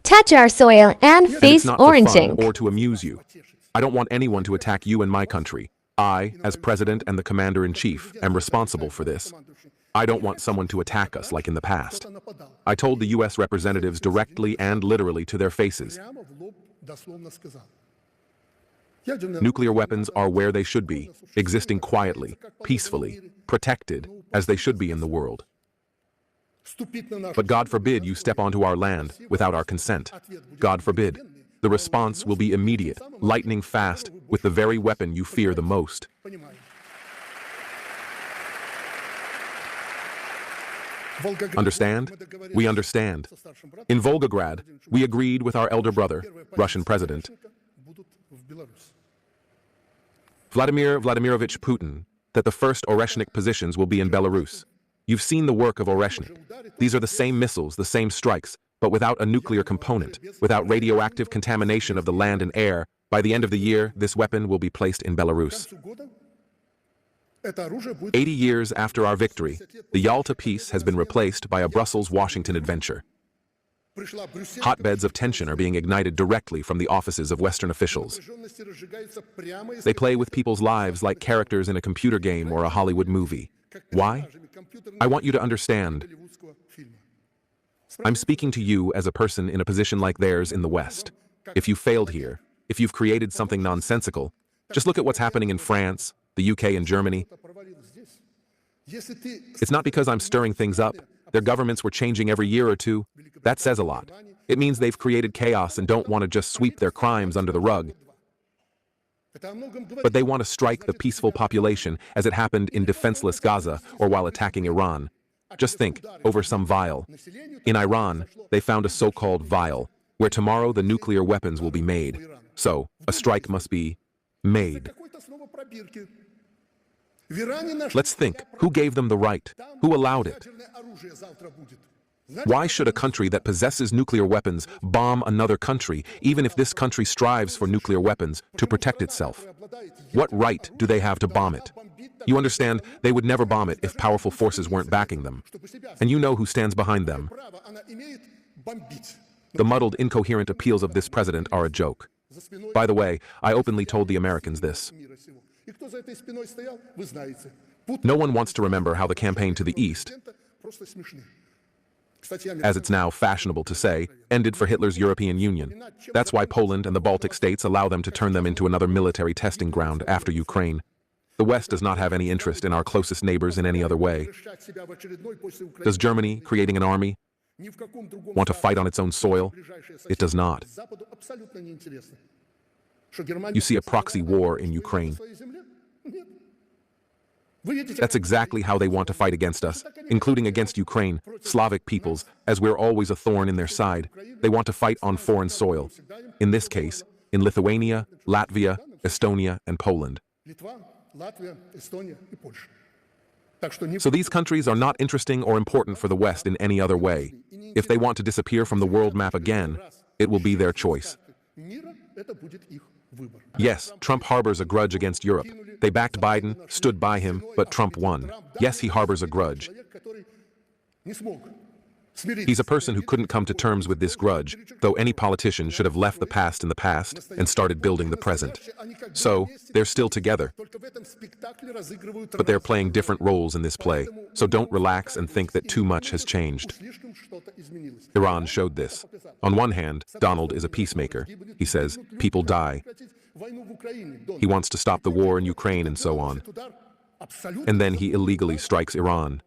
touch our soil and And it's face not for fun orenshink. or to amuse you. I don't want anyone to attack you and my country. I, as president and the commander-in-chief, am responsible for this. I don't want someone to attack us like in the past. I told the U.S. representatives directly and literally to their faces. Nuclear weapons are where they should be, existing quietly, peacefully, protected, as they should be in the world. But God forbid you step onto our land without our consent. God forbid. The response will be immediate, lightning fast, with the very weapon you fear the most. Understand? We understand. In Volgograd, we agreed with our elder brother, Russian President Vladimir Vladimirovich Putin, that the first orenshink positions will be in Belarus. You've seen the work of orenshnik. These are the same missiles, the same strikes, but without a nuclear component, without radioactive contamination of the land and air. By the end of the year, this weapon will be placed in Belarus. 80 years after our victory, the Yalta Peace has been replaced by a Brussels-Washington adventure. Hotbeds of tension are being ignited directly from the offices of Western officials. They play with people's lives like characters in a computer game or a Hollywood movie. Why? I want you to understand. I'm speaking to you as a person in a position like theirs in the West. If you failed here, if you've created something nonsensical, just look at what's happening in France, the UK, and Germany. It's not because I'm stirring things up. Their governments were changing every year or two. That says a lot. It means they've created chaos and don't want to just sweep their crimes under the rug. But they want to strike the peaceful population as it happened in defenseless Gaza or while attacking Iran. Just think, over some vial. In Iran, they found a so-called vial, where tomorrow the nuclear weapons will be made. So, a strike must be made. Let's think, who gave them the right? Who allowed it? Why should a country that possesses nuclear weapons bomb another country, even if this country strives for nuclear weapons to protect itself? What right do they have to bomb it? You understand, they would never bomb it if powerful forces weren't backing them. And you know who stands behind them. The muddled, incoherent appeals of this president are a joke. By the way, I openly told the Americans this. No one wants to remember how the campaign to the East, as it's now fashionable to say, ended for Hitler's European Union. That's why Poland and the Baltic states allow them to turn them into another military testing ground after Ukraine. The West does not have any interest in our closest neighbors in any other way. Does Germany, creating an army, want to fight on its own soil? It does not. You see a proxy war in Ukraine. That's exactly how they want to fight against us, including against Ukraine, Slavic peoples, as we're always a thorn in their side. They want to fight on foreign soil. In this case, in Lithuania, Latvia, Estonia, and Poland. So these countries are not interesting or important for the West in any other way. If they want to disappear from the world map again, it will be their choice. Yes, Trump harbors a grudge against Europe. They backed Biden, stood by him, but Trump won. Yes, he harbors a grudge. He's a person who couldn't come to terms with this grudge, though any politician should have left the past in the past and started building the present. So, they're still together. But they're playing different roles in this play, so don't relax and think that too much has changed. Iran showed this. On one hand, Donald is a peacemaker. He says, people die. He wants to stop the war in Ukraine and so on. And then he illegally strikes Iran.